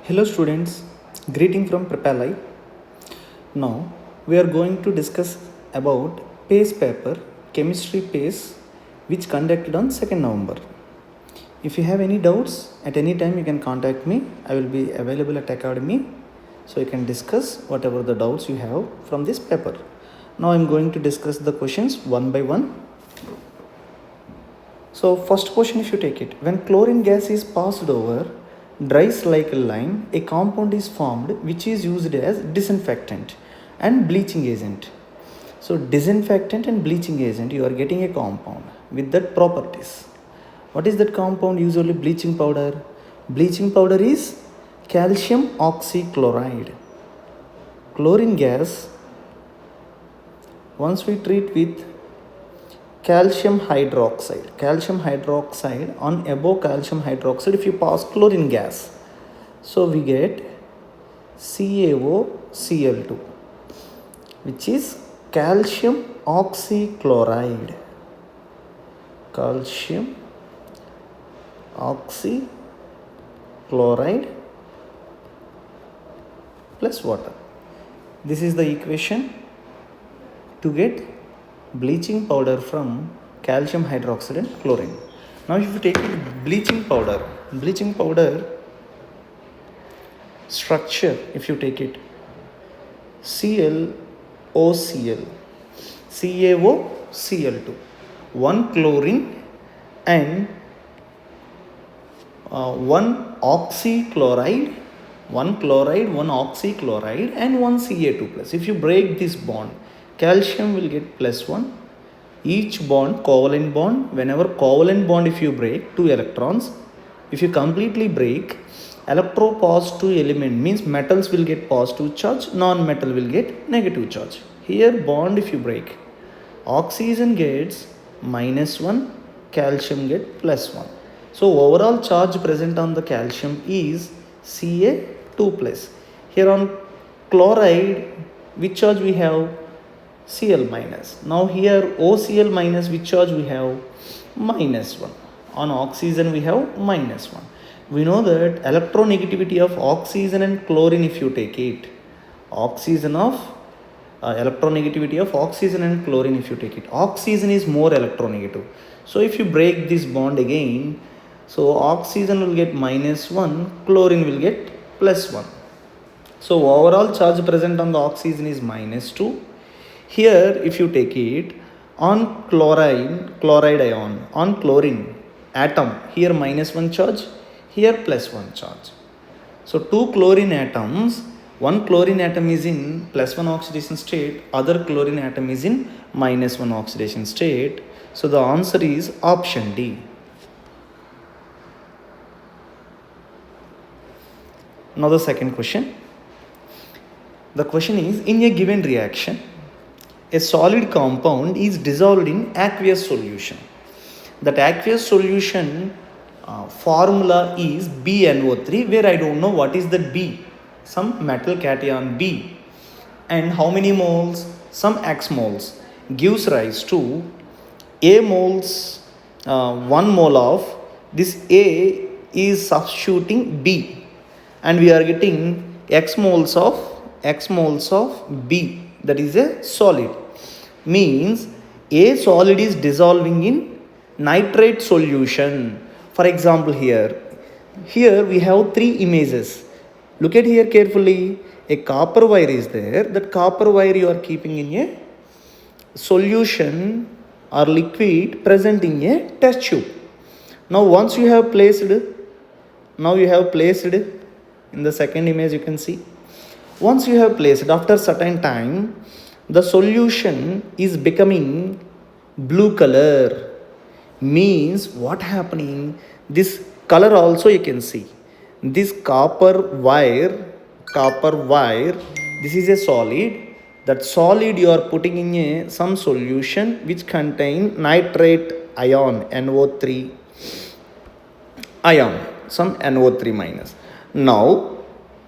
Hello students, greeting from Prepalai. Now we are going to discuss about PACE paper, chemistry PACE, which conducted on 2nd November. If you have any doubts at any time, you can contact me. I will be available at Academy, so you can discuss whatever the doubts you have from this paper. Now I am going to discuss the questions one by one. So first question, if you take it, when chlorine gas is passed over dries like a lime, a compound is formed which is used as disinfectant and bleaching agent. So disinfectant and bleaching agent, you are getting a compound with that properties. What is that compound? Usually bleaching powder. Bleaching powder is calcium oxychloride. Chlorine gas, once we treat with calcium hydroxide on above calcium hydroxide, if you pass chlorine gas, so we get CaOCl2, which is calcium oxychloride plus water. This is the equation to get bleaching powder from calcium hydroxide and chlorine. Now if you take bleaching powder structure, if you take it CaOCl, CaOCl2, one chlorine and one oxychloride, one oxychloride and one Ca2 plus. If you break this bond, calcium will get +1. Each bond, covalent bond, whenever covalent bond, if you break 2 electrons, if you completely break, electropositive element means metals will get positive charge, non-metal will get negative charge. Here bond, if you break, oxygen gets -1, calcium get +1. So overall charge present on the calcium is Ca2 plus. Here on chloride, which charge we have? Cl minus. Now here OCl minus, which charge we have? -1. On oxygen we have -1. We know that electronegativity of oxygen and chlorine, if you take it, electronegativity of oxygen and chlorine, if you take it, oxygen is more electronegative. So if you break this bond again, so oxygen will get -1, chlorine will get +1. So overall charge present on the oxygen is -2. Here if you take it, on chloride ion, on chlorine atom, here -1 charge, here +1 charge. So two chlorine atoms, one chlorine atom is in +1 oxidation state, other chlorine atom is in -1 oxidation state. So the answer is option D. Now the second question. The question is, in a given reaction, a solid compound is dissolved in aqueous solution. That aqueous solution formula is BNO3, where I don't know what is that B. Some metal cation B. And how many moles? Some X moles. Gives rise to A moles, 1 mole of this A is substituting B. And we are getting X moles of B. That is a solid. Means a solid is dissolving in nitrate solution. For example, here we have 3 images. Look at here carefully. A copper wire is there. That copper wire you are keeping in a solution or liquid present in a test tube. Now once you have placed in the second image, you can see, once you have placed, after certain time, the solution is becoming blue color. Means what happening? This color also you can see. This copper wire, this is a solid. That solid you are putting in some solution which contain nitrate ion, NO3 ion, some NO3 minus. Now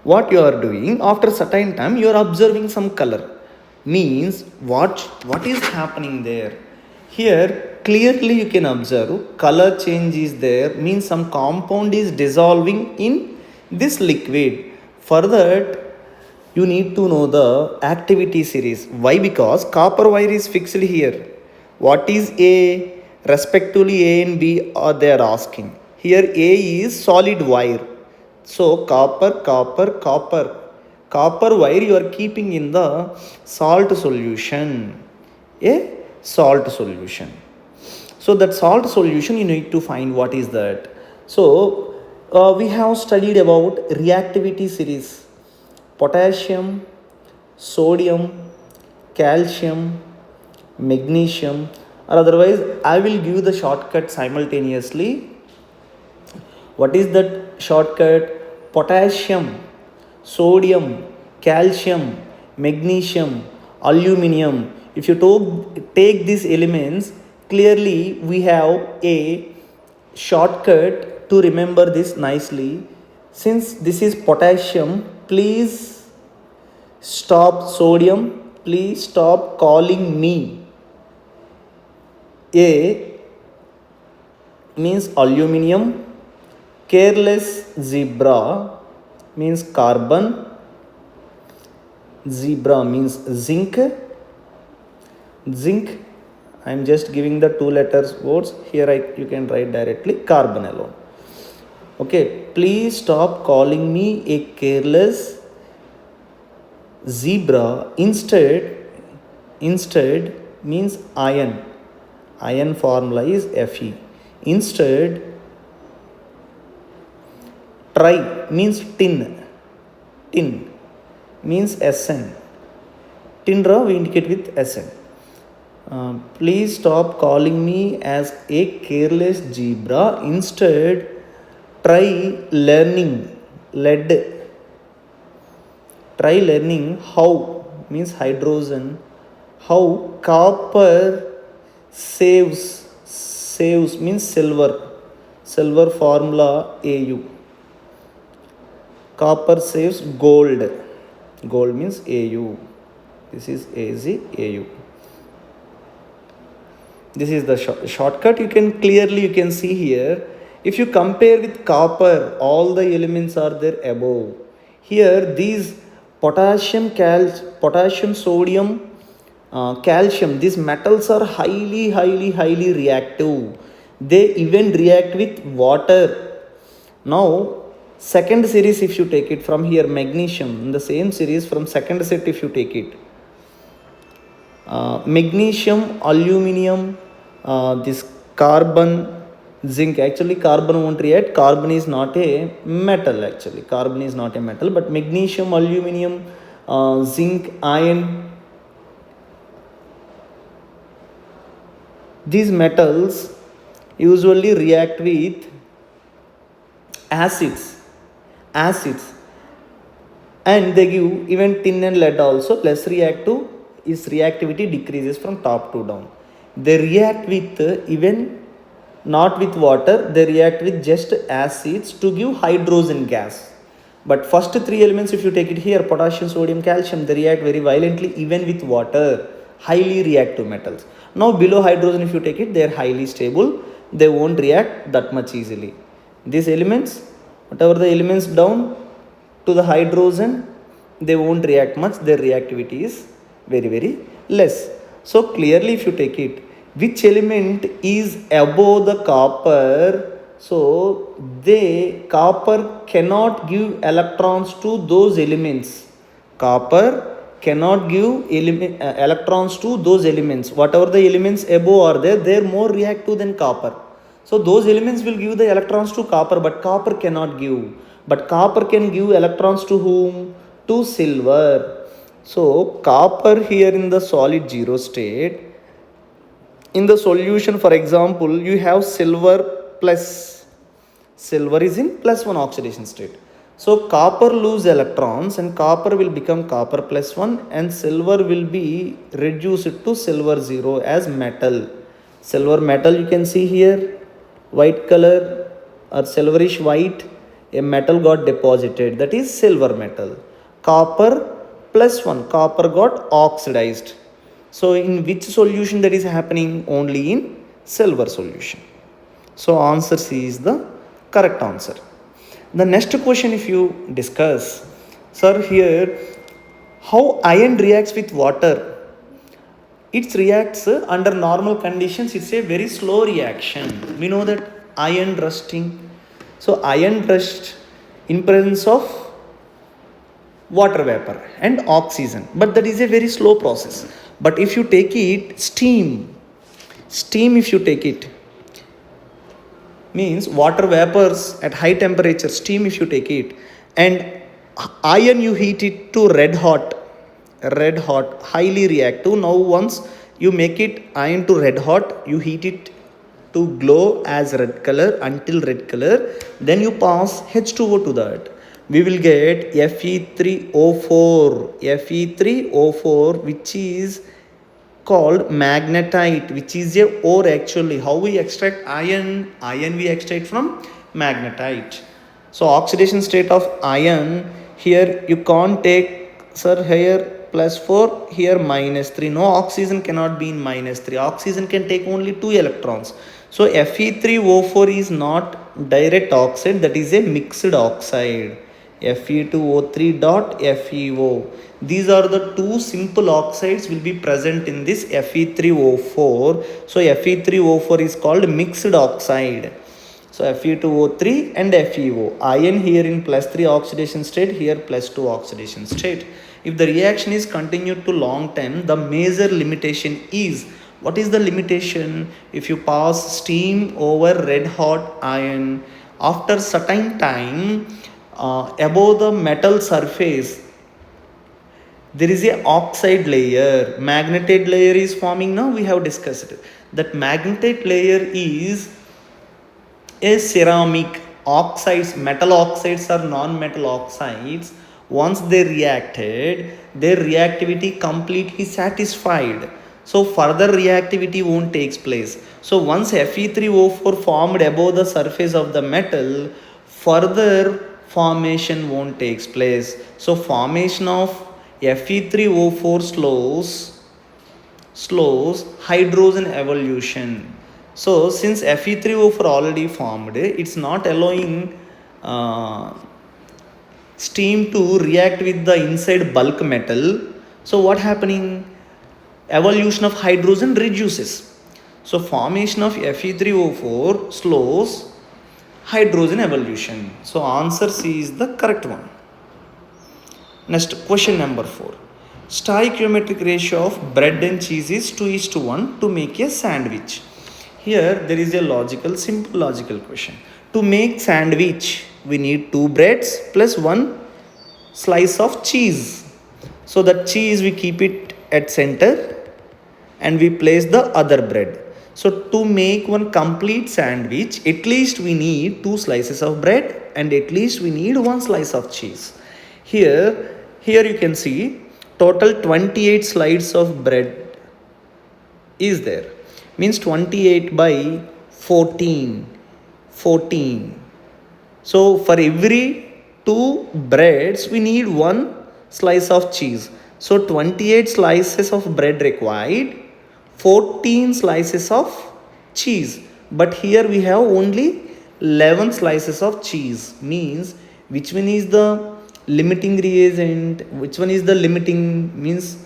what you are doing, after certain time you are observing some color. Means what is happening there? Here clearly you can observe color change is there. Means some compound is dissolving in this liquid. For that, you need to know the activity series. Why? Because copper wire is fixed here. What is A? Respectively, A and B are they are asking. Here A is solid wire. So copper, copper, copper. Copper wire you are keeping in the salt solution. A salt solution. So that salt solution you need to find what is that. So we have studied about reactivity series: potassium, sodium, calcium, magnesium, or otherwise I will give the shortcut simultaneously. What is that shortcut? Potassium, sodium, calcium, magnesium, aluminum. If you take these elements, clearly we have a shortcut to remember this nicely. Since this is potassium, please stop sodium, please stop calling me. A means aluminum, careless zebra means carbon, zebra means zinc. I am just giving the two letters words here. You can write directly carbon alone. Okay, please stop calling me a careless zebra. Instead means iron. Iron formula is Fe. Instead, tri means tin. Tin means Sn. Tin we indicate with Sn. Please stop calling me as a careless zebra. Instead, try learning how means hydrogen, how copper saves means silver formula Au. Copper saves gold means Au. This is Au. This is the shortcut. You can see here. If you compare with copper, all the elements are there above. Here these potassium, sodium, calcium, these metals are highly reactive. They even react with water. Now second series, if you take it from here, magnesium, in the same series from second set, if you take it, magnesium, aluminum, this carbon, zinc. Actually carbon won't react. Carbon is not a metal. But magnesium, aluminum, zinc, iron, these metals usually react with acids, and they give even tin and lead also less reactive. Its reactivity decreases from top to down. They react with even not with water, they react with just acids to give hydrogen gas. But first three elements, if you take it here, potassium, sodium, calcium, they react very violently even with water, highly reactive metals. Now below hydrogen, if you take it, they are highly stable, they won't react that much easily. These elements, whatever the elements down to the hydrogen, they won't react much, their reactivity is very less. So clearly if you take it, which element is above the copper, so copper cannot give electrons to those elements. Copper cannot give electrons to those elements. Whatever the elements above are there, they are more reactive than copper. So those elements will give the electrons to copper, but copper cannot give. But copper can give electrons to whom? To silver. So copper here in the solid zero state, in the solution, for example, you have silver plus. Silver is in +1 oxidation state. So copper lose electrons and copper will become copper +1 and silver will be reduced to silver 0 as metal. Silver metal you can see here, white color or silverish white, a metal got deposited, that is silver metal. Copper +1, copper got oxidized. So in which solution that is happening? Only in silver solution. So answer C is the correct answer. The next question if you discuss, Sir, here how iron reacts with water? It reacts under normal conditions. It's a very slow reaction. We know that iron rusting. So iron rust in presence of water vapor and oxygen, but that is a very slow process. But if you take it steam if you take it, means water vapors at high temperature, steam if you take it, and iron you heat it to red hot, highly reactive. Now once you make it iron to red hot, you heat it to glow as red color until red color, then you pass H2O to that, we will get Fe3O4, Fe3O4, which is called magnetite, which is a ore actually. How we extract iron? Iron we extract from magnetite. So oxidation state of iron, here you can't take, sir, here +4, here -3. No, oxygen cannot be in -3. Oxygen can take only 2 electrons. So Fe3O4 is not direct oxide, that is a mixed oxide. Fe2O3 dot FeO. These are the two simple oxides will be present in this Fe3O4. So Fe3O4 is called mixed oxide. So Fe2O3 and FeO. Iron here in +3 oxidation state, here +2 oxidation state. If the reaction is continued to long time, the major limitation is, what is the limitation? If you pass steam over red hot iron, after certain time, above the metal surface there is a oxide layer, magnetite layer is forming. Now we have discussed it. That magnetite layer is a ceramic oxides, metal oxides or non-metal oxides. Once they reacted, their reactivity completely satisfied, so further reactivity won't takes place. So once Fe3O4 formed above the surface of the metal, further formation won't takes place. So formation of Fe3O4 slows hydrogen evolution. So since Fe3O4 already formed, it's not allowing steam to react with the inside bulk metal. So what happening? Evolution of hydrogen reduces. So formation of Fe3O4 slows hydrogen evolution. So answer C is the correct one. Next, question number 4. Stoichiometric ratio of bread and cheese is 2:1 to make a sandwich. Here there is a simple logical question. To make sandwich, we need 2 breads plus 1 slice of cheese. So that cheese we keep it at center and we place the other bread. So to make one complete sandwich, at least we need 2 slices of bread and at least we need 1 slice of cheese. Here you can see total 28 slices of bread is there. Means 28 by 14. So for every 2 breads we need 1 slice of cheese. So 28 slices of bread required, 14 slices of cheese. But here we have only 11 slices of cheese. Means which one is the limiting reagent? Which one is the limiting? Means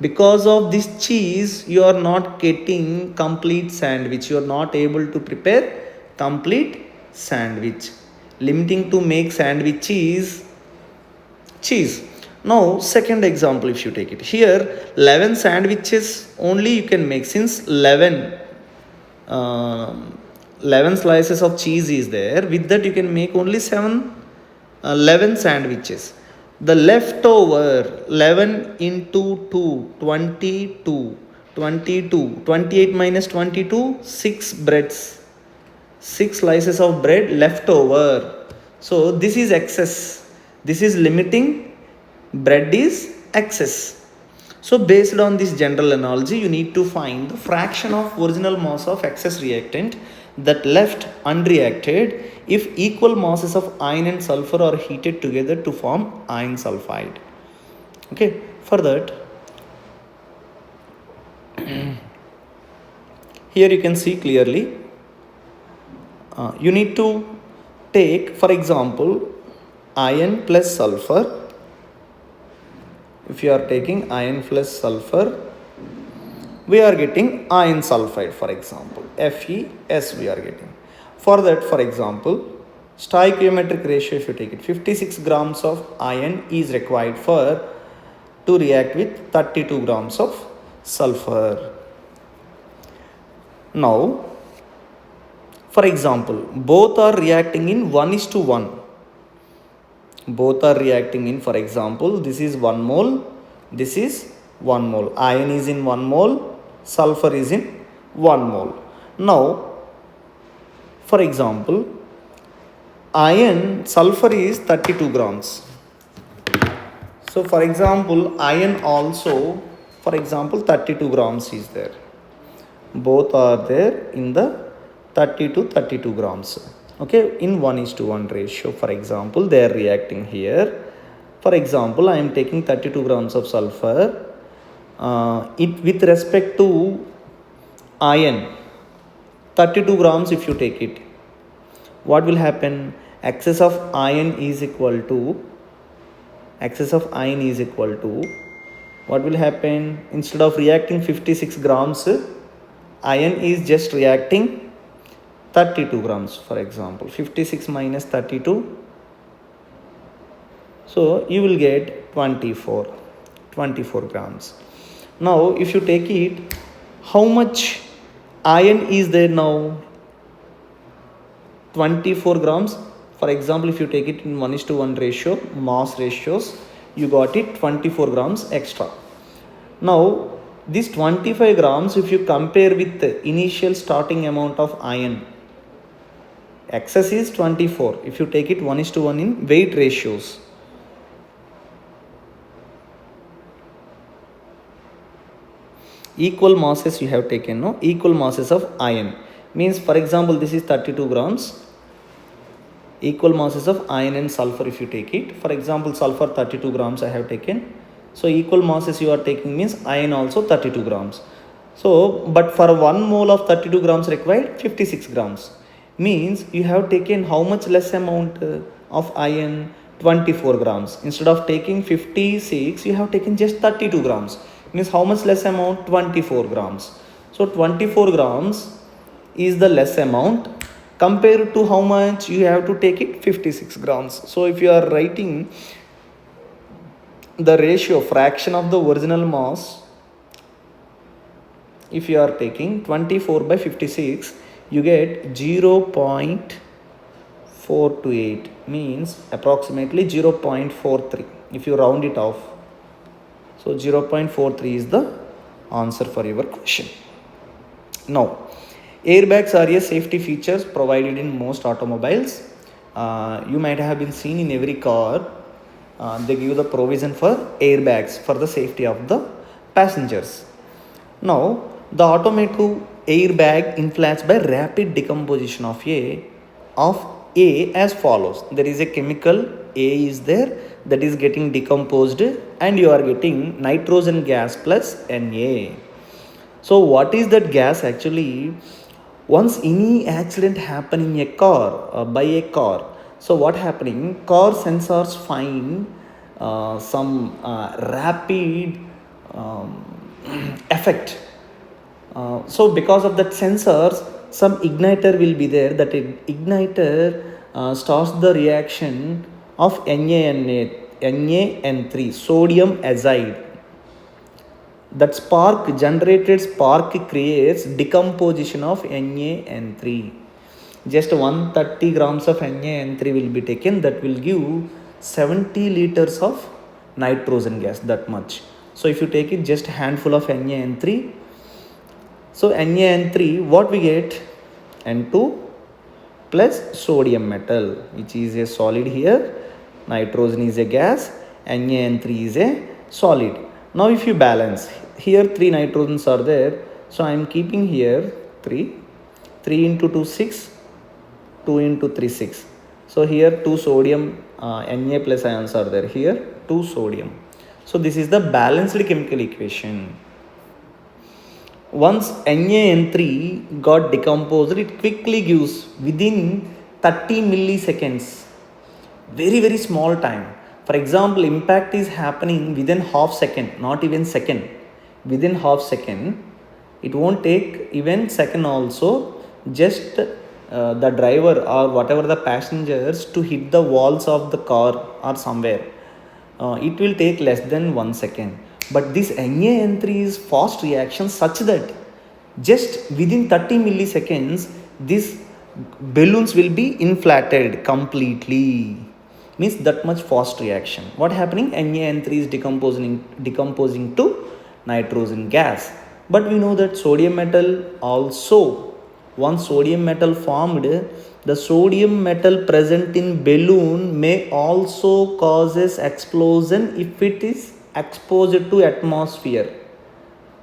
because of this cheese you are not getting complete sandwich. You are not able to prepare complete sandwich. Limiting to make sandwich is cheese. Now second example, if you take it, here 11 sandwiches only you can make, since 11 slices of cheese is there. With that you can make only 11 sandwiches. The leftover 11 into 2, 22, 28 minus 22, 6 breads, 6 slices of bread leftover. So this is excess, this is limiting, bread is excess. So based on this general analogy, you need to find the fraction of original mass of excess reactant that left unreacted if equal masses of iron and sulfur are heated together to form iron sulfide. Okay, for that here you can see clearly, you need to take, for example, iron plus sulfur If you are taking iron plus sulfur, we are getting iron sulfide, for example, FeS we are getting. For that, for example, stoichiometric ratio, if you take it, 56 grams of iron is required to react with 32 grams of sulfur. Now, for example, both are reacting in 1:1. Both are reacting in, for example, this is 1 mole, this is 1 mole. Iron is in 1 mole, sulfur is in 1 mole. Now, for example, sulfur is 32 grams. So, for example, iron also, for example, 32 grams is there. Both are there in the 32 grams. Okay, in 1:1 ratio. For example, they are reacting here. For example, I am taking 32 grams of sulfur. With respect to iron, 32 grams if you take it, what will happen? Excess of iron is equal to what will happen? Instead of reacting 56 grams, iron is just reacting 32 grams, for example. 56 minus 32, so you will get 24 grams. Now, if you take it, how much iron is there now? 24 grams. For example, if you take it in 1:1 ratio, mass ratios, you got it 24 grams extra. Now, this 25 grams, if you compare with the initial starting amount of iron, excess is 24. If you take it 1:1 in weight ratios, equal masses you have taken, no? Equal masses of iron means, for example, this is 32 grams. Equal masses of iron and sulfur if you take it. For example, sulfur 32 grams I have taken. So, equal masses you are taking means iron also 32 grams. So, but for 1 mole of 32 grams required 56 grams. Means you have taken how much less amount of iron? 24 grams. Instead of taking 56, you have taken just 32 grams. Means how much less amount? 24 grams. So 24 grams is the less amount compared to how much you have to take it? 56 grams. So if you are writing the ratio, fraction of the original mass, if you are taking 24 by 56, you get 0.428, means approximately 0.43 if you round it off. So 0.43 is the answer for your question. Now, airbags are a safety features provided in most automobiles. You might have been seen in every car. They give the provision for airbags for the safety of the passengers. Now, the automotive airbag inflates by rapid decomposition of A as follows. There is a chemical A is there that is getting decomposed and you are getting nitrogen gas plus Na. So what is that gas actually? Once any accident happen in a car, by a car, so what happening? Car sensors find some rapid effect. So because of that sensors, some igniter will be there. That igniter starts the reaction of NaN3, sodium azide. That generated spark creates decomposition of NaN3. Just 130 grams of NaN3 will be taken. That will give 70 liters of nitrogen gas, that much. So if you take it just handful of NaN3, so NaN3, what we get? N2 plus sodium metal, which is a solid here. Nitrogen is a gas, NaN3 is a solid. Now if you balance, here 3 nitrogens are there. So I am keeping here 3 into 2, 6, 2 into 3, 6. So here 2 sodium, Na plus ions are there, here 2 sodium. So this is the balanced chemical equation. Once NaN3 got decomposed, it quickly gives within 30 milliseconds, very small time. For example, impact is happening within half second, not even second. Within half second, it won't take even second also. Just the driver or whatever the passengers to hit the walls of the car or somewhere. It will take less than 1 second. But this NaN3 is fast reaction such that just within 30 milliseconds, these balloons will be inflated completely. Means that much fast reaction. What happening? NaN3 is decomposing to nitrogen gas. But we know that sodium metal also, once sodium metal formed, the sodium metal present in balloon may also causes explosion if it is exposed to atmosphere.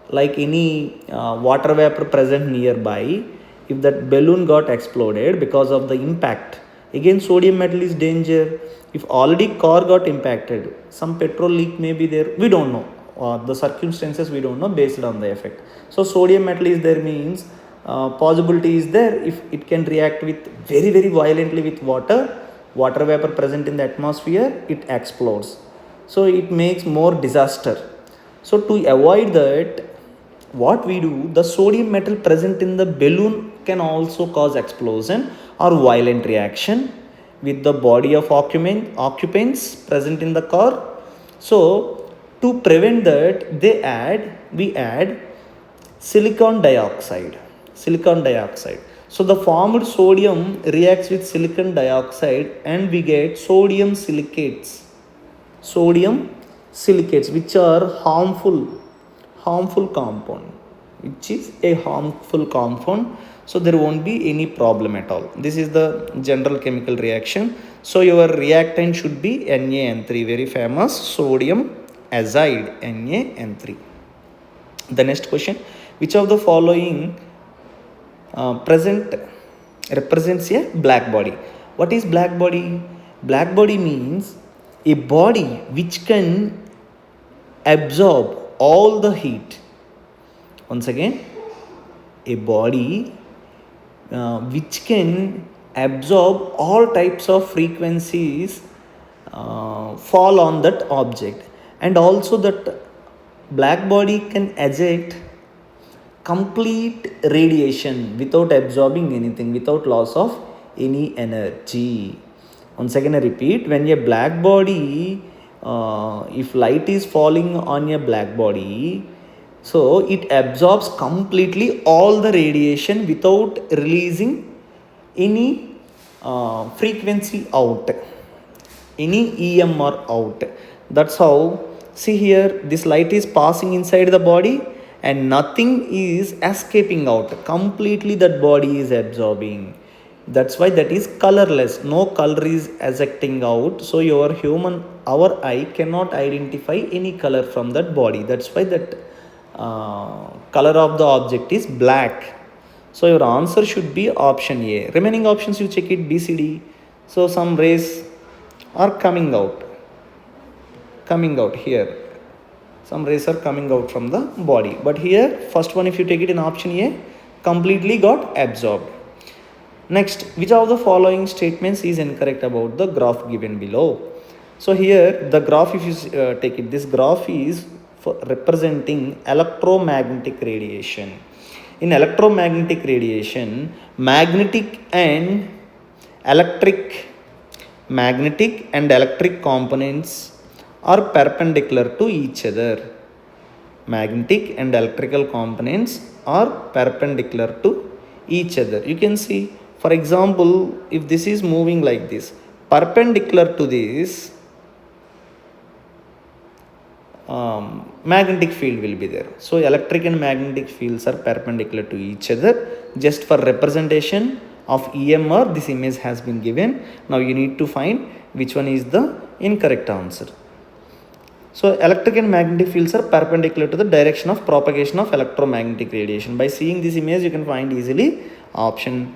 Like any water vapor present nearby, if that balloon got exploded because of the impact, again sodium metal is danger. If already car got impacted, some petrol leak may be there, we don't know, the circumstances we don't know based on the effect. So sodium metal is there means possibility is there, if it can react with very violently with water vapor present in the atmosphere, it explodes. So it makes more disaster. So to avoid that, what we do, the sodium metal present in the balloon can also cause explosion or violent reaction with the body of occupants present in the car. So to prevent that, we add silicon dioxide. So the formed sodium reacts with silicon dioxide and we get sodium silicates which are harmful compound, which is a harmful compound. So there won't be any problem at all. This is the general chemical reaction. So your reactant should be NaN3, very famous sodium azide, NaN3. The next question, which of the following represents a black body? What is black body? Black body means a body which can absorb all the heat. Once again, a body which can absorb all types of frequencies fall on that object, and also that black body can eject complete radiation without absorbing anything, without loss of any energy. Once again I repeat, when a black body, if light is falling on a black body, so it absorbs completely all the radiation without releasing any frequency out, any EMR out. That's how, see here, this light is passing inside the body and nothing is escaping out. Completely that body is absorbing. That's why that is colorless. No color is ejecting out. So our eye cannot identify any color from that body. That's why that color of the object is black. So your answer should be option A. Remaining options you check it, B, C, D. So some rays are coming out here. Some rays are coming out from the body. But here, first one if you take it in option A, completely got absorbed. Next, which of the following statements is incorrect about the graph given below? So here the graph, if you take it, this graph is for representing electromagnetic radiation. In electromagnetic radiation, magnetic and electric components are perpendicular to each other. Magnetic and electrical components are perpendicular to each other. You can see, for example, if this is moving like this, perpendicular to this, magnetic field will be there. So electric and magnetic fields are perpendicular to each other. Just for representation of EMR, this image has been given. Now you need to find which one is the incorrect answer. So electric and magnetic fields are perpendicular to the direction of propagation of electromagnetic radiation. By seeing this image, you can find easily option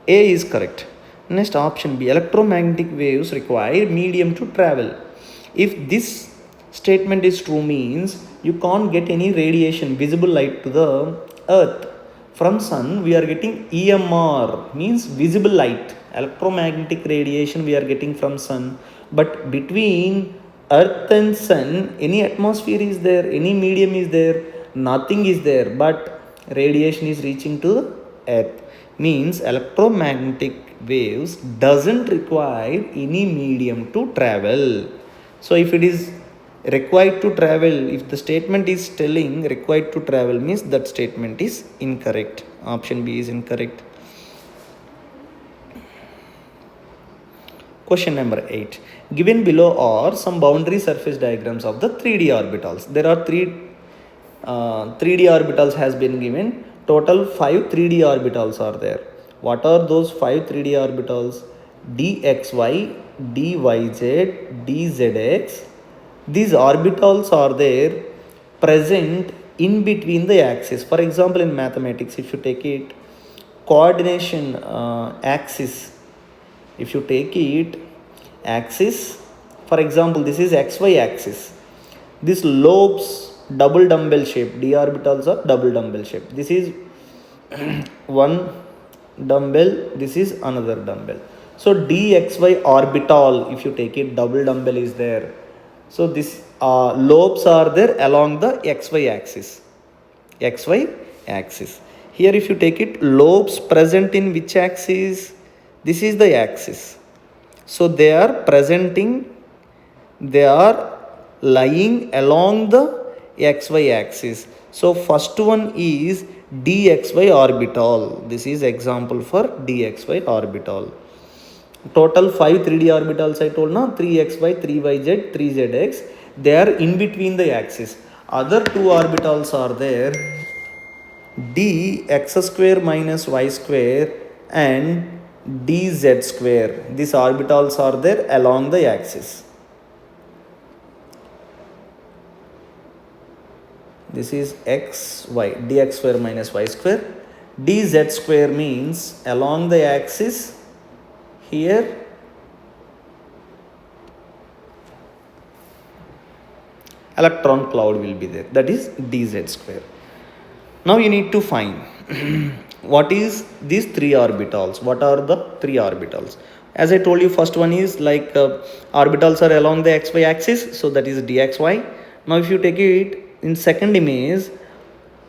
A is correct. Next, option B, electromagnetic waves require medium to travel. If this statement is true, means you can't get any radiation, visible light to the earth. From sun we are getting EMR, means visible light. Electromagnetic radiation we are getting from sun, but between Earth and sun, any atmosphere is there, any medium is there, nothing is there, but radiation is reaching to earth. Means electromagnetic waves doesn't require any medium to travel. So if it is required to travel, if the statement is telling required to travel, means that statement is incorrect. Option B is incorrect. Question number 8. Given below are some boundary surface diagrams of the 3D orbitals. There are 3D orbitals has been given. Total 5 3D orbitals are there. What are those 5 3D orbitals? dxy, dyz, dzx. These orbitals are there present in between the axis. For example, in mathematics, if you take it coordination axis, if you take it axis, for example, this is xy axis, this lobes double dumbbell shape, d orbitals are double dumbbell shape, this is one dumbbell, this is another dumbbell. So dxy orbital, if you take it, double dumbbell is there, so this lobes are there along the xy axis. Here if you take it, lobes present in which axis? This is the axis. So they are lying along the xy axis. So first one is dxy orbital. This is example for dxy orbital. Total 5 3D orbitals I told now, 3xy, 3yz, 3zx. They are in between the axis. Other two orbitals are there, dx square minus y square and dz square. These orbitals are there along the axis. This is xy, dx square minus y square. dz square means along the axis. Here electron cloud will be there, that is dz square. Now you need to find what is these 3 orbitals. What are the 3 orbitals? As I told you, first one is like orbitals are along the xy axis, so that is dxy. Now if you take it in second image,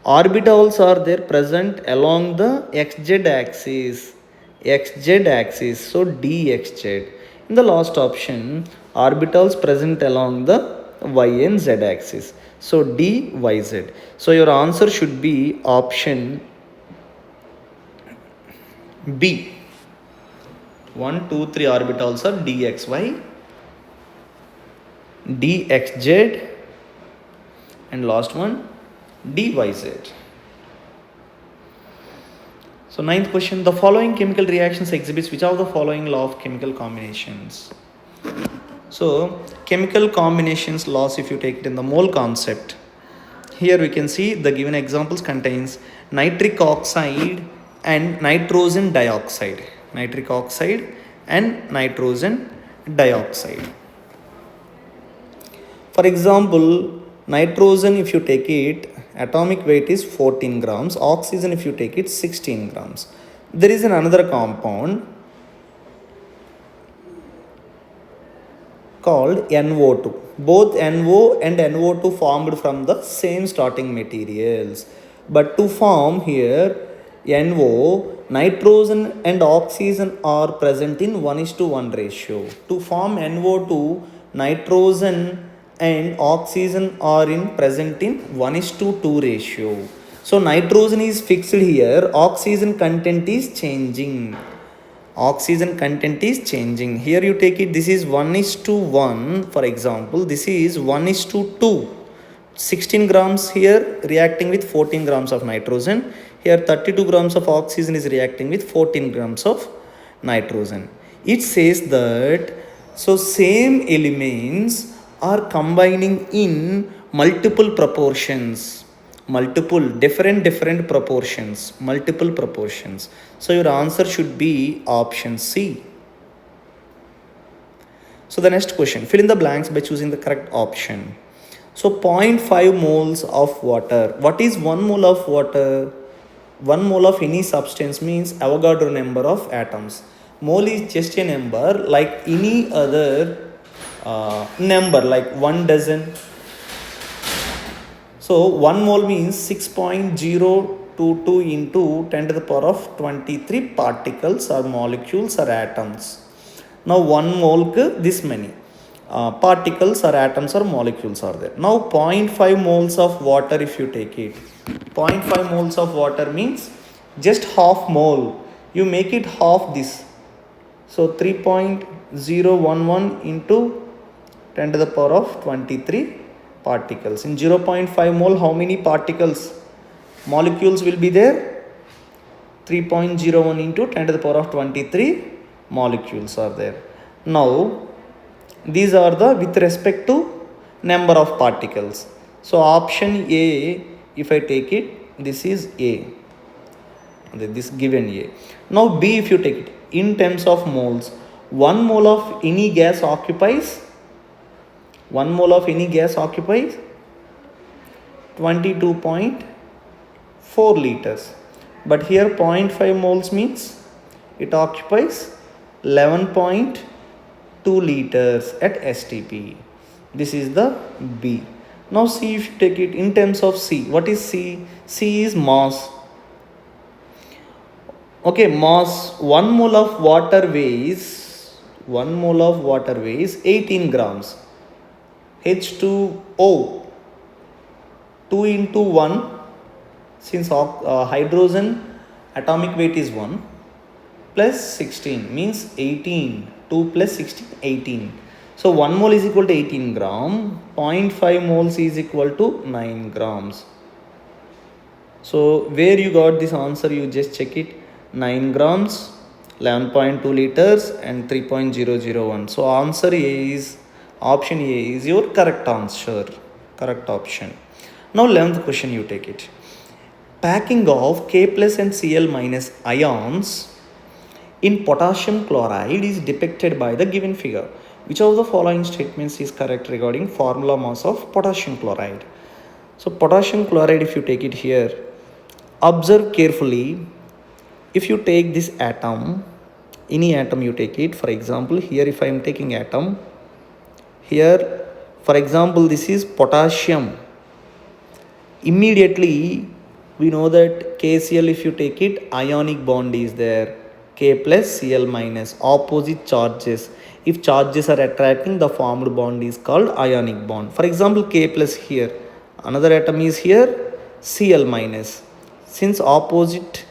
orbitals are there present along the xz axis, so dxz. In the last option, orbitals present along the y and z axis, so dyz. So your answer should be option B. 1, 2, 3 orbitals are dxy, dxz, and last one dyz. So ninth question, the following chemical reactions exhibits which of the following law of chemical combinations? So chemical combinations laws, if you take it in the mole concept, here we can see the given examples contains nitric oxide and nitrogen dioxide. Nitric oxide and nitrogen dioxide. For example, nitrogen, if you take it, atomic weight is 14 grams. Oxygen, if you take it, 16 grams. There is another compound called NO2. Both NO and NO2 formed from the same starting materials. But to form here NO, nitrogen and oxygen are present in 1:1 ratio. To form NO2, nitrogen and oxygen are present in 1:2 ratio. So nitrogen is fixed here, oxygen content is changing. Here you take it, this is 1:1, for example, this is 1:2. 16 grams here reacting with 14 grams of nitrogen. Here 32 grams of oxygen is reacting with 14 grams of nitrogen. It says that, so same elements are combining in multiple proportions, different proportions, multiple proportions. So your answer should be option C. So the next question, fill in the blanks by choosing the correct option. So 0.5 moles of water. What is 1 mole of water? 1 mole of any substance means Avogadro number of atoms. Mole is just a number like any other number like 1 dozen. So 1 mole means 6.022 into 10 to the power of 23 particles or molecules or atoms. Now 1 mole this many particles or atoms or molecules are there. Now 0.5 moles of water if you take it. 0.5 moles of water means just half mole. You make it half this. So 3.011 into 10 to the power of 23 particles. In 0.5 mole, how many particles, molecules will be there? 3.01 into 10 to the power of 23 molecules are there. Now, these are the with respect to number of particles. So, option A, if I take it, this is A. This given A. Now, B, if you take it, in terms of moles, 1 mole of any gas occupies 22.4 liters. But here 0.5 moles means it occupies 11.2 liters at STP. This is the B. Now C, if you take it in terms of C, what is C? C is mass. Okay, mass, 1 mole of water weighs 18 grams. H2O, 2 into 1, since hydrogen atomic weight is 1, plus 16 means 18, 2 plus 16, 18. So 1 mole is equal to 18 gram, 0.5 moles is equal to 9 grams. So where you got this answer, you just check it, 9 grams, 11.2 liters and 3.001. So answer is, option A is your correct answer, correct option. Now 11th question you take it. Packing of K plus and Cl minus ions in potassium chloride is depicted by the given figure. Which of the following statements is correct regarding formula mass of potassium chloride? So potassium chloride, if you take it here, observe carefully. If you take this atom, any atom you take it, for example here if I am taking atom, here for example this is potassium, immediately we know that KCl, if you take it, ionic bond is there, K plus Cl minus, opposite charges. If charges are attracting, the formed bond is called ionic bond. For example K plus here, another atom is here, Cl minus. Since opposite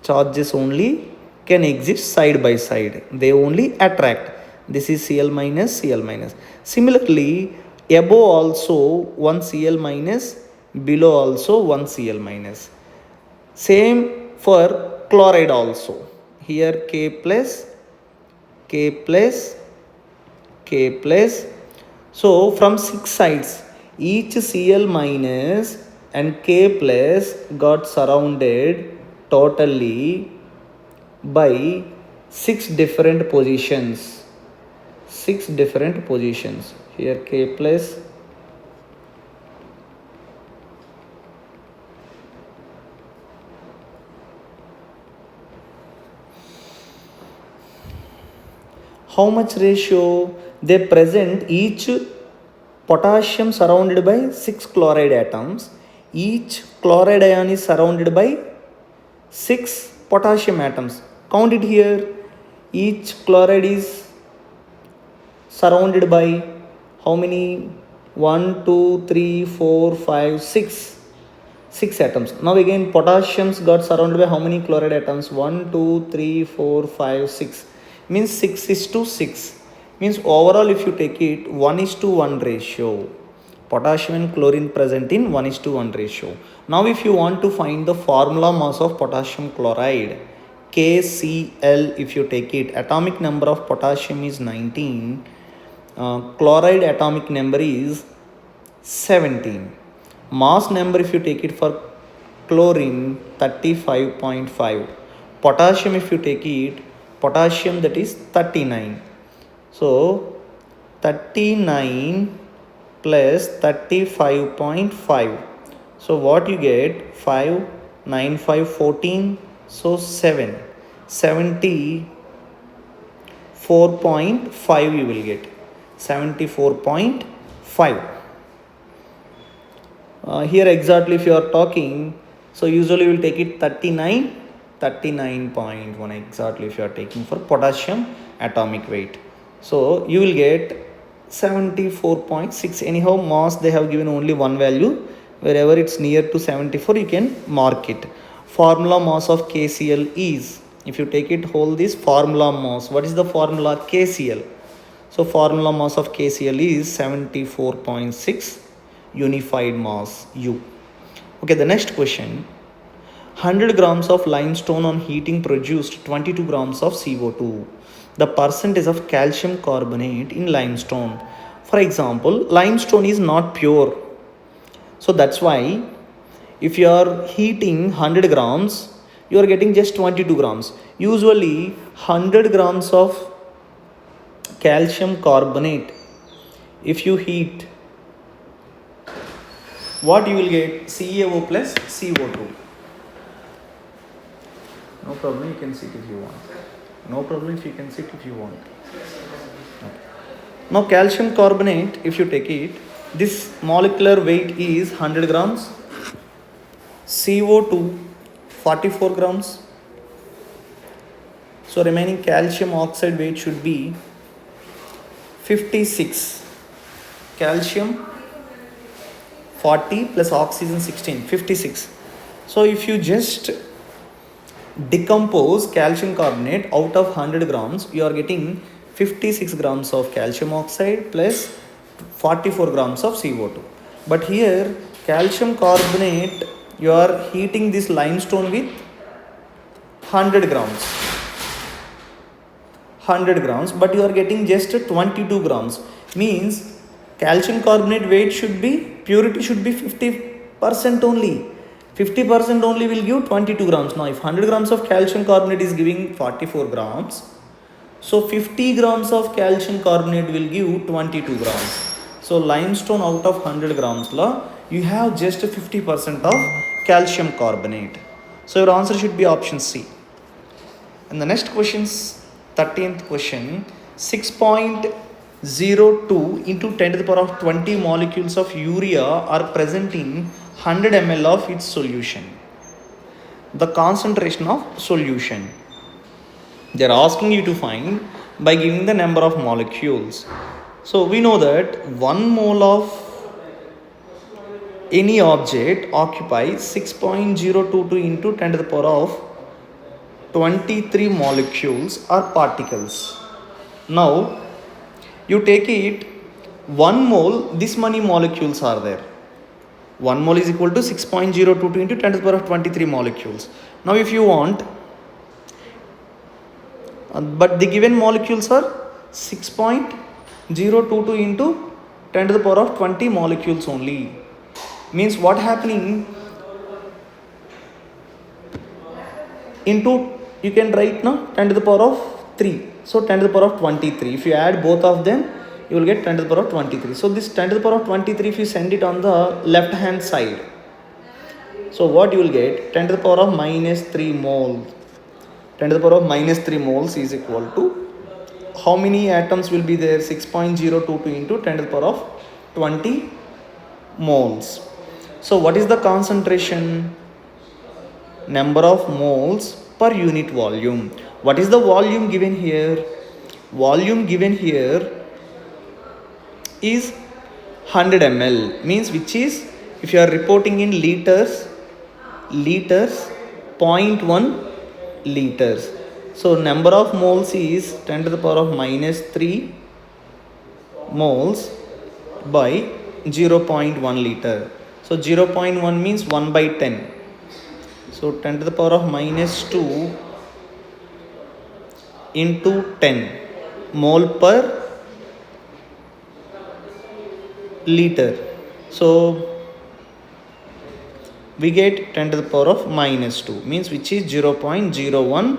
charges only can exist side by side, they only attract. This is Cl minus, Cl minus. Similarly, above also one Cl minus, below also one Cl minus. Same for chloride also. Here K plus, K plus, K plus. So from 6 sides, each Cl minus and K plus got surrounded totally by 6 different positions. 6 different positions. Here K plus, how much ratio they present each potassium surrounded by 6 chloride atoms. Each chloride ion is surrounded by 6 potassium atoms. Count it here. Each chloride is surrounded by how many? 1, 2, 3, 4, 5, 6. 6 atoms. Now again potassiums got surrounded by how many chloride atoms? 1, 2, 3, 4, 5, 6. Means 6 is to 6. Means overall if you take it, 1 is to 1 ratio. Potassium and chlorine present in 1 is to 1 ratio. Now if you want to find the formula mass of potassium chloride, KCl, if you take it, atomic number of potassium is 19. Chloride atomic number is 17. Mass number if you take it for chlorine 35.5. Potassium if you take it, potassium that is 39. So 39 plus 35.5. So what you get? 5, 9, 5, 14. So 74.5 you will get. 74.5. Here exactly if you are talking, so usually we will take it 39.1 exactly if you are taking for potassium atomic weight. So you will get 74.6. Anyhow, mass they have given only one value. Wherever it's near to 74, you can mark it. Formula mass of KCl is, if you take it whole this formula mass, what is the formula KCl? So formula mass of KCl is 74.6 unified mass U. Okay, the next question. 100 grams of limestone on heating produced 22 grams of CO2. The percentage of calcium carbonate in limestone. For example, limestone is not pure. So that's why if you are heating 100 grams, you are getting just 22 grams. Usually 100 grams of calcium carbonate, if you heat, what you will get? CaO plus CO2. No problem, you can sit if you want. No problem if you can sit if you want. Okay. Now calcium carbonate, if you take it, this molecular weight is 100 grams. CO2 44 grams. So remaining calcium oxide weight should be 56. Calcium 40 plus oxygen 16, 56. So if you just decompose calcium carbonate out of 100 grams, you are getting 56 grams of calcium oxide plus 44 grams of CO2. But here calcium carbonate, you are heating this limestone with 100 grams. 100 grams, but you are getting just 22 grams. Means calcium carbonate weight should be, purity should be 50% only. 50% only will give 22 grams. Now if 100 grams of calcium carbonate is giving 44 grams, so 50 grams of calcium carbonate will give 22 grams. So limestone out of 100 grams la, you have just 50% of calcium carbonate. So your answer should be option C. And the next questions, 13th question, 6.02 into 10 to the power of 20 molecules of urea are present in 100 ml of its solution. The concentration of solution. They are asking you to find by giving the number of molecules. So we know that 1 mole of any object occupies 6.022 into 10 to the power of 23 molecules or particles. Now you take it 1 mole, this many molecules are there. 1 mole is equal to 6.022 into 10 to the power of 23 molecules. Now if you want, but the given molecules are 6.022 into 10 to the power of 20 molecules only. Means what happening, into you can write now 10 to the power of 3. So 10 to the power of 23. If you add both of them, you will get 10 to the power of 23. So this 10 to the power of 23, if you send it on the left hand side, so what you will get? 10 to the power of minus 3 moles. 10 to the power of minus 3 moles is equal to, how many atoms will be there? 6.022 into 10 to the power of 20 moles. So what is the concentration? Number of moles per unit volume. What is the volume given here? Volume given here is 100 ml, means which is, if you are reporting in liters, 0.1 liters. So number of moles is 10 to the power of minus 3 moles by 0.1 liter. So 0.1 means 1 by 10. So 10 to the power of minus 2 into 10 mole per liter. So we get 10 to the power of minus 2, means which is 0.01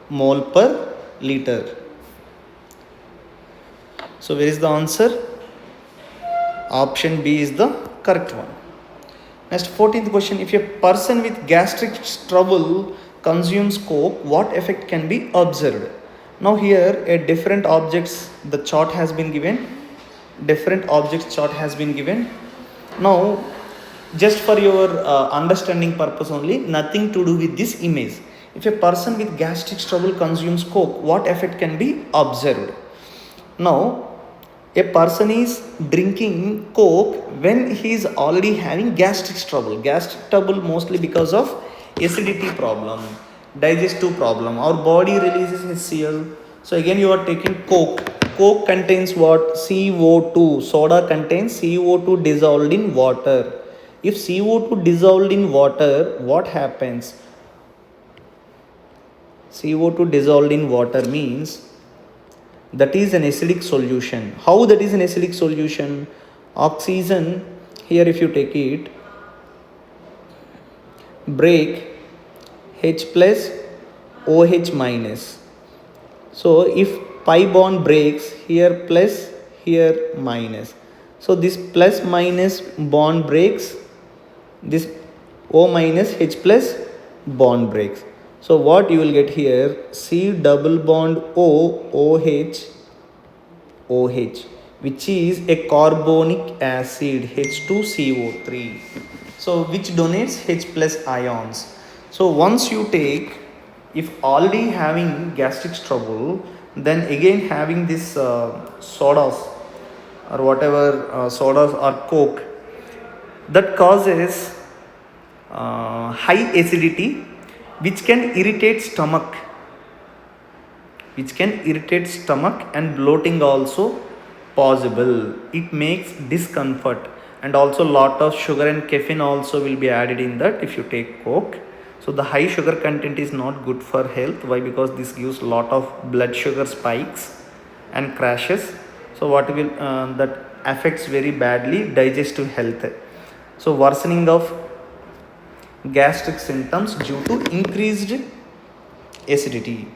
mole per liter. So where is the answer? Option B is the correct one. Next, 14th question. If a person with gastric trouble consumes coke, what effect can be observed? Now here a different objects, the chart has been given. different objects chart has been given. Now just for your understanding purpose only, nothing to do with this image. If a person with gastric trouble consumes coke, what effect can be observed? Now a person is drinking coke when he is already having gastric trouble mostly because of acidity problem, digestive problem. Our body releases HCl. So again you are taking coke contains what? CO2. Soda contains CO2 dissolved in water. If CO2 dissolved in water, what happens? CO2 dissolved in water means that is an acidic solution. How that is an acidic solution? Oxygen, here if you take it, break H plus OH minus. So if pi bond breaks, here plus, here minus. So this plus minus bond breaks, this O minus H plus bond breaks. So what you will get here? C double bond OH, which is a carbonic acid, H2CO3. So which donates H plus ions. So once you take, if already having gastric trouble, then again having this sodas or whatever sodas or coke, that causes high acidity, which can irritate stomach, and bloating also possible. It makes discomfort, and also lot of sugar and caffeine also will be added in that if you take coke. So the high sugar content is not good for health. Why? Because this gives lot of blood sugar spikes and crashes. So what will that affects very badly digestive health. So worsening of gastric symptoms due to increased acidity.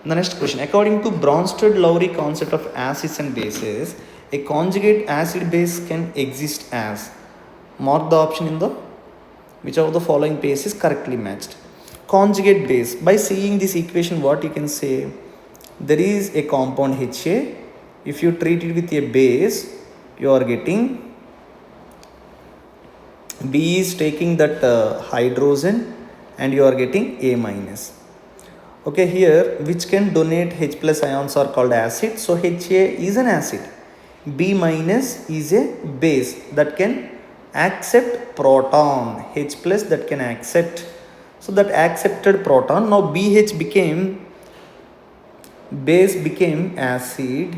The next question, according to Bronsted-Lowry concept of acids and bases, a conjugate acid base can exist as, mark the option in the which of the following base is correctly matched. Conjugate base, by seeing this equation what you can say, there is a compound HA, if you treat it with a base, you are getting, B is taking that hydrogen and you are getting A minus. Okay, here which can donate H plus ions are called acid. So HA is an acid. B minus is a base that can accept proton. H plus that can accept. So that accepted proton. Now BH became, base became acid.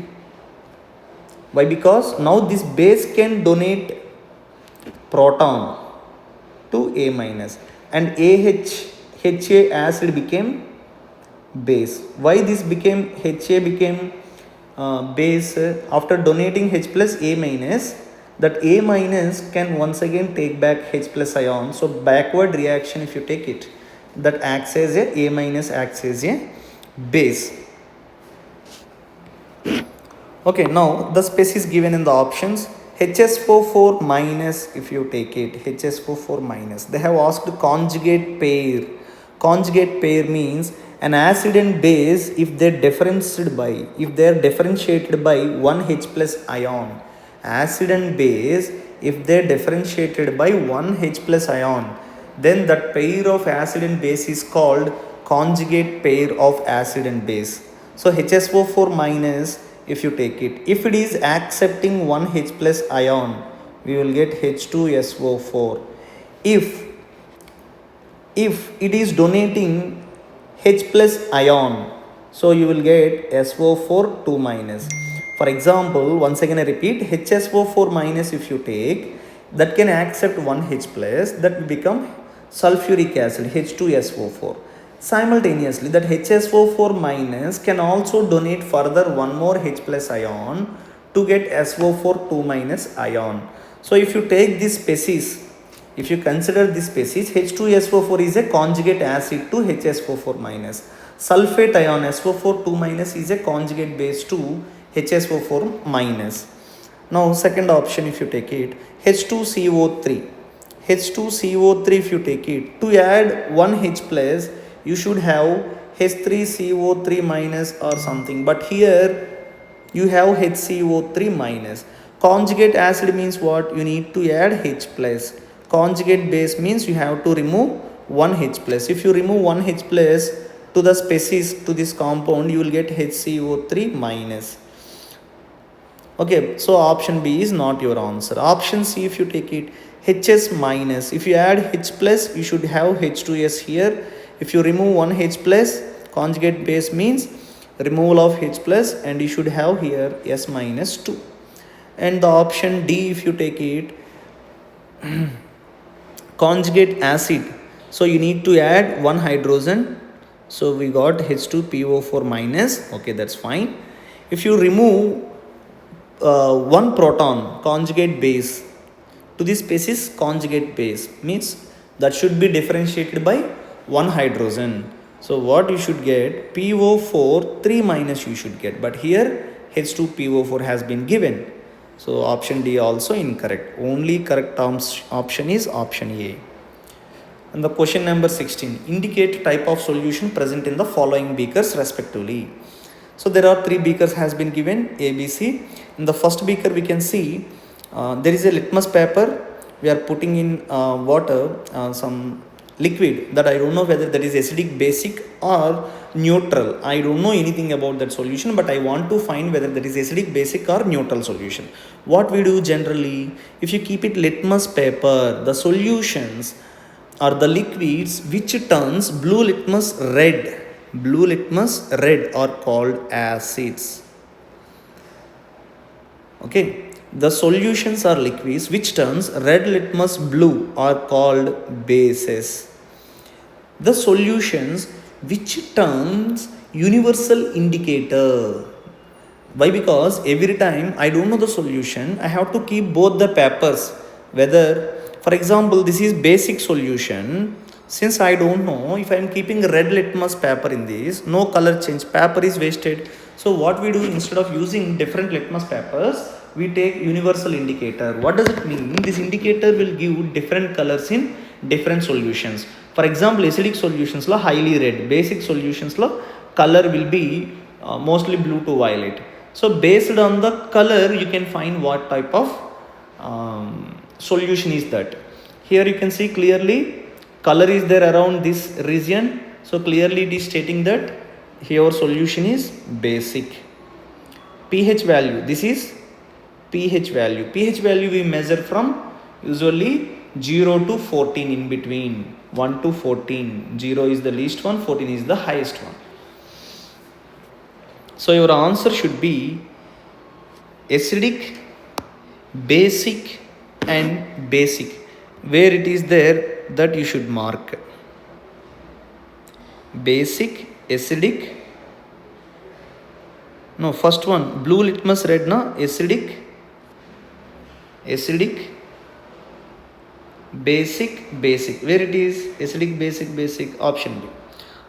Why? Because now this base can donate proton to A minus, and HA acid became base. Why this became, HA became base? After donating H plus A minus, that A minus can once again take back H plus ion. So backward reaction if you take it, that acts as A minus acts as a base. Okay, now the space is given in the options. HSO4 minus, if you take it, HSO4 minus, they have asked conjugate pair. Conjugate pair means an acid and base if they are differentiated by one H plus ion. Acid and base if they are differentiated by one H plus ion, then that pair of acid and base is called conjugate pair of acid and base. So HSO4 minus, if you take it, if it is accepting one H plus ion, we will get H2SO4. If it is donating H plus ion, so you will get SO4 2 minus. For example, once again I repeat, HSO4 minus if you take, that can accept one H plus, that will become sulfuric acid, H2SO4. Simultaneously, that HSO4 minus can also donate further one more H plus ion to get SO4 2 minus ion. So if you take this species, if you consider this species, H2SO4 is a conjugate acid to HSO4 minus. Sulfate ion SO4 2 minus is a conjugate base to HSO4 minus. Now second option if you take it, H2CO3. H2CO3 if you take it, to add one H plus, you should have H3CO3 minus or something, but here you have HCO3 minus. Conjugate acid means what? You need to add H plus. Conjugate base means you have to remove one H plus. If you remove one H plus to the species to this compound, you will get HCO3 minus. Okay, so option B is not your answer. Option C, if you take it, HS minus. If you add H plus, you should have H2S here. If you remove one H plus, conjugate base means removal of H plus, and you should have here S minus 2. And the option D, if you take it, conjugate acid. So you need to add one hydrogen. So we got H2PO4 minus. Okay, that's fine. If you remove one proton, conjugate base, to this species conjugate base means that should be differentiated by one hydrogen. So what you should get? PO4 3 minus you should get, but here H2PO4 has been given. So option D also incorrect. Only correct option is option A. And the question number 16, indicate type of solution present in the following beakers respectively. So there are three beakers has been given, A, B, C. In the first beaker we can see there is a litmus paper. We are putting in water, some liquid that I don't know whether that is acidic, basic or neutral. I don't know anything about that solution, but I want to find whether that is acidic, basic or neutral solution. What we do generally, if you keep it litmus paper, the solutions are the liquids which turns blue litmus red are called acids. Okay, the solutions are liquids which turns red litmus blue are called bases. The solutions which turns universal indicator. Why? Because every time I don't know the solution, I have to keep both the papers. Whether, for example, this is basic solution. Since I don't know, if I am keeping red litmus paper in this, no color change, paper is wasted. So what we do, instead of using different litmus papers, we take universal indicator. What does it mean? This indicator will give different colors in different solutions. For example, acidic solutions la highly red, basic solutions la color will be mostly blue to violet. So based on the color, you can find what type of solution is that. Here you can see clearly color is there around this region. So clearly it is stating that here solution is basic. pH value, this is pH value. pH value we measure from usually 0 to 14 in between. 1 to 14. 0 is the least one, 14 is the highest one. So your answer should be acidic, basic and basic. Where it is there, that you should mark. Basic, acidic. No, first one, blue litmus red na, acidic, basic, basic. Where it is? Acidic, basic, option B.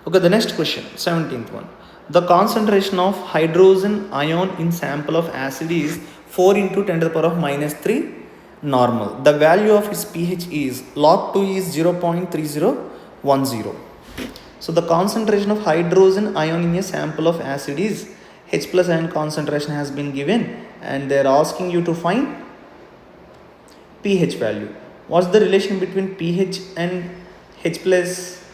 Okay, the next question, 17th one. The concentration of hydrogen ion in sample of acid is 4 into 10 to the power of minus 3 normal. The value of its pH is log 2 is 0.3010. So the concentration of hydrogen ion in a sample of acid is H plus ion concentration has been given, and they are asking you to find pH value. What's the relation between pH and H plus?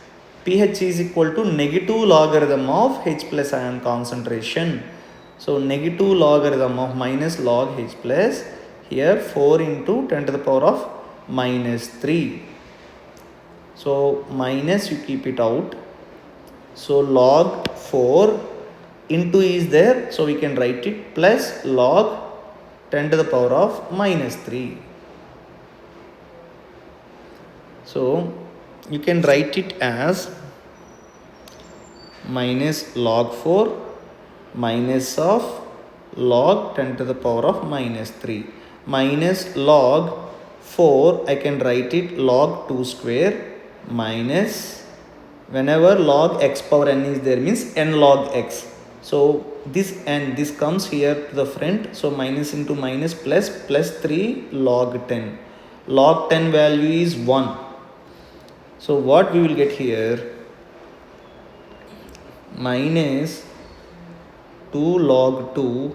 pH is equal to negative logarithm of H plus ion concentration. So negative logarithm of minus log H plus, here 4 into 10 to the power of minus 3. So minus you keep it out. So log 4 into is there, so we can write it plus log 10 to the power of minus 3. So you can write it as minus log 4 minus of log 10 to the power of minus 3 minus log 4, I can write it log 2 square minus, whenever log x power n is there means n log x. So this n, this comes here to the front, so minus into minus plus 3 log 10. Log 10 value is 1. So what we will get here, minus 2 log 2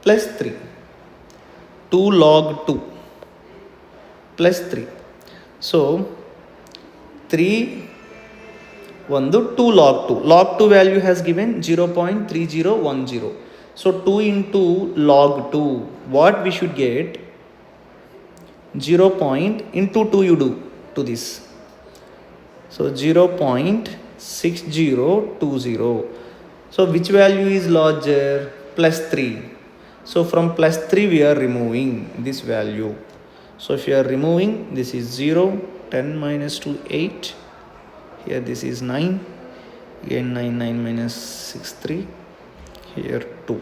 plus 3. 2 log 2 plus 3. So 3 1 2 log 2. Log 2 value has given 0.3010. So 2 into log 2, what we should get? 0. Into 2 you do to this. So 0.6020. So which value is larger? Plus 3. So from plus 3 we are removing this value. So if you are removing, this is 0, 10 minus 2, 8. Here this is 9. Again 9, 9 minus 6, 3. Here 2.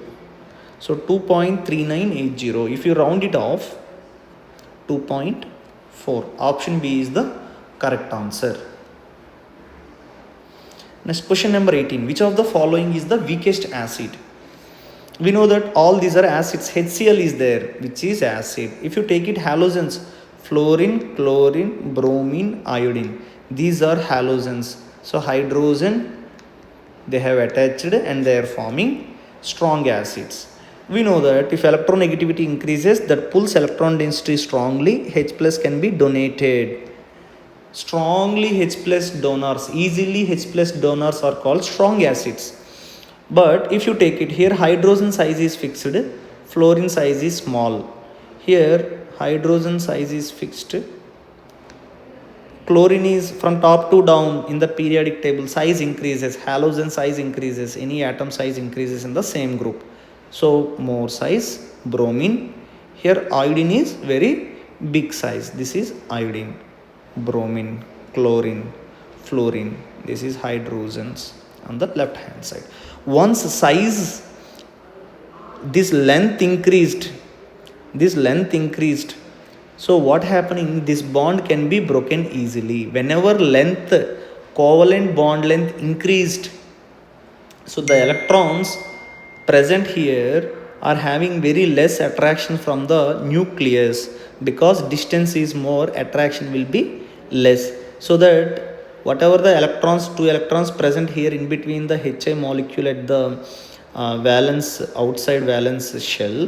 So 2.3980. If you round it off, 2.4. Option B is the correct answer. Next, question number 18. Which of the following is the weakest acid? We know that all these are acids. HCl is there, which is acid. If you take it halogens, fluorine, chlorine, bromine, iodine. These are halogens. So hydrogen, they have attached and they are forming strong acids. We know that if electronegativity increases, that pulls electron density strongly, H plus can be donated. Strongly H plus donors, easily H plus donors are called strong acids. But if you take it here, hydrogen size is fixed, fluorine size is small. Here hydrogen size is fixed, chlorine is from top to down in the periodic table, size increases, halogen size increases, any atom size increases in the same group. So more size, bromine. Here iodine is very big size. This is iodine, bromine, chlorine, fluorine. This is hydrogens on the left hand side. Once size, this length increased, so what happening, this bond can be broken easily. Whenever length, covalent bond length increased, so the electrons present here are having very less attraction from the nucleus. Because distance is more, attraction will be less. So that whatever the electrons, 2 electrons present here in between the HI molecule at the outside valence shell,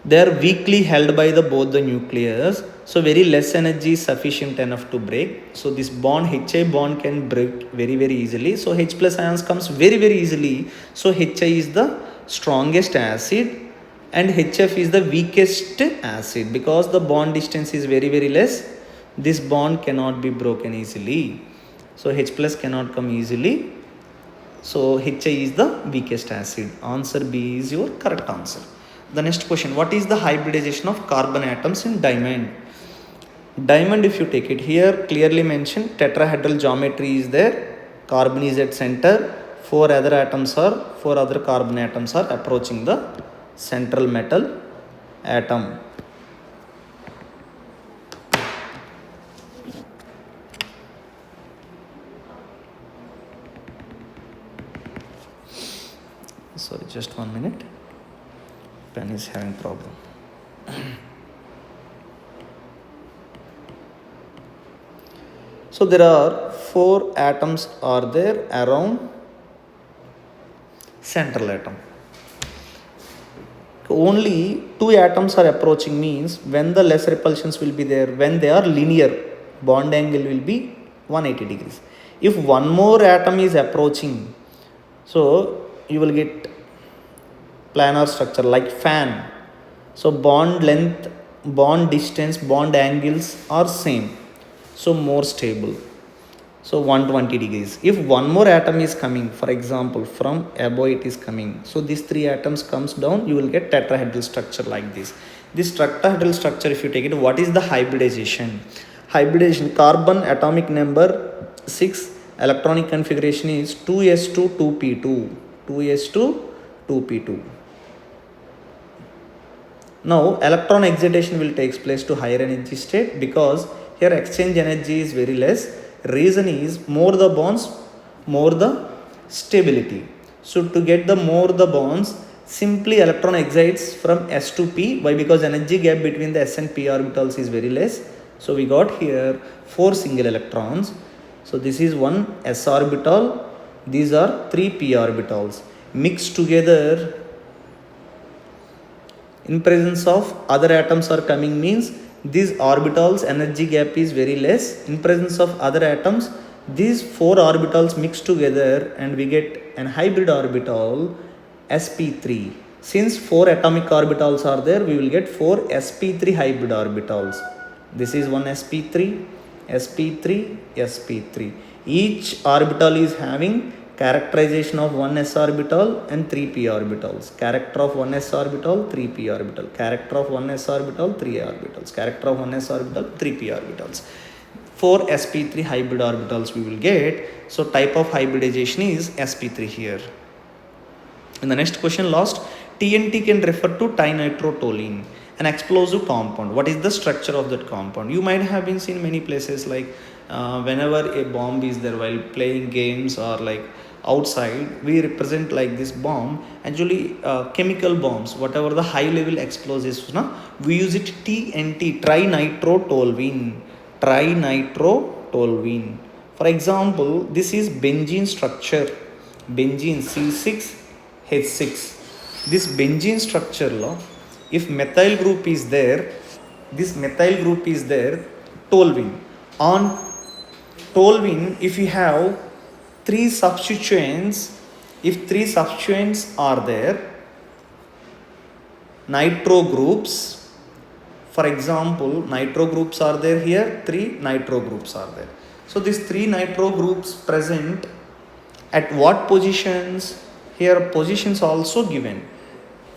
they are weakly held by both the nucleus. So very less energy is sufficient enough to break. So this bond, HI bond, can break very easily. So H plus ions comes very easily. So HI is the strongest acid and HF is the weakest acid. Because the bond distance is very less, this bond cannot be broken easily. So H plus cannot come easily. So HI is the weakest acid. Answer B is your correct answer. The next question, what is the hybridization of carbon atoms in diamond? Diamond, if you take it here, clearly mentioned tetrahedral geometry is there. Carbon is at center. 4 other carbon atoms are approaching the central metal atom. Sorry, just 1 minute. Pen is having problem. So there are 4 atoms are there around central atom. Only 2 atoms are approaching, means when the less repulsions will be there, when they are linear, bond angle will be 180 degrees. If one more atom is approaching, so you will get planar structure like fan. So bond length, bond distance, bond angles are same. So more stable. So 120 degrees. If one more atom is coming, for example, from above it is coming, so these 3 atoms comes down, you will get tetrahedral structure like this. This tetrahedral structure, if you take it, what is the hybridization? Hybridization, carbon atomic number 6, electronic configuration is 2s2 2p2. 2s2 2p2. Now electron excitation will take place to higher energy state, because here exchange energy is very less. Reason is more the bonds, more the stability. So to get the more the bonds, simply electron excites from S to P. Why? Because energy gap between the S and P orbitals is very less. So we got here 4 single electrons. So this is 1 S orbital. These are 3 P orbitals. Mixed together In presence of other atoms are coming means these orbitals energy gap is very less. In presence of other atoms, these 4 orbitals mix together and we get an hybrid orbital sp3. Since 4 atomic orbitals are there, we will get 4 sp3 hybrid orbitals. This is one sp3, sp3, sp3. Each orbital is having characterization of 1s orbital and 3p orbitals. Character of 1s orbital, 3p orbital. Character of 1s orbital, 3 orbitals. Character of 1s orbital, 3p orbitals. 4 sp3 hybrid orbitals we will get. So type of hybridization is sp3 here. In the next question, last, TNT can refer to trinitrotoluene, an explosive compound. What is the structure of that compound? You might have been seen many places, like whenever a bomb is there while playing games or like outside, we represent like this bomb. Actually chemical bombs, whatever the high level explosives, we use it TNT, trinitrotoluene. For example, this is benzene structure, benzene C6H6. This benzene structure law, if methyl group is there, this methyl group is there, toluene. On toluene, if you have 3 substituents, if 3 substituents are there, nitro groups, for example, nitro groups are there here, 3 nitro groups are there. So these 3 nitro groups present at what positions? Here positions also given.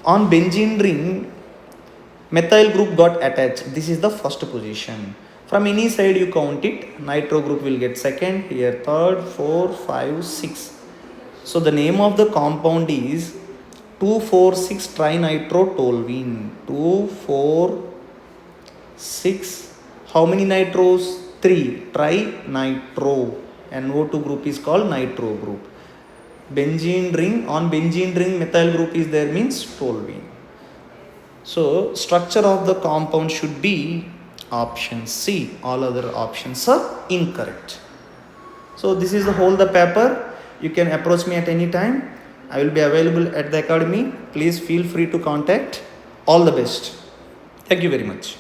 On benzene ring, methyl group got attached. This is the first position. From any side you count it, nitro group will get second, here third, 4, 5, 6. So the name of the compound is 2,4,6 trinitrotoluene. 2,4,6. How many nitros? 3. Trinitro. NO2 group is called nitro group. Benzene ring, on benzene ring methyl group is there means toluene. So structure of the compound should be option C. All other options are incorrect. So this is the whole the paper. You can approach me at any time. I will be available at the academy. Please feel free to contact. All the best. Thank you very much.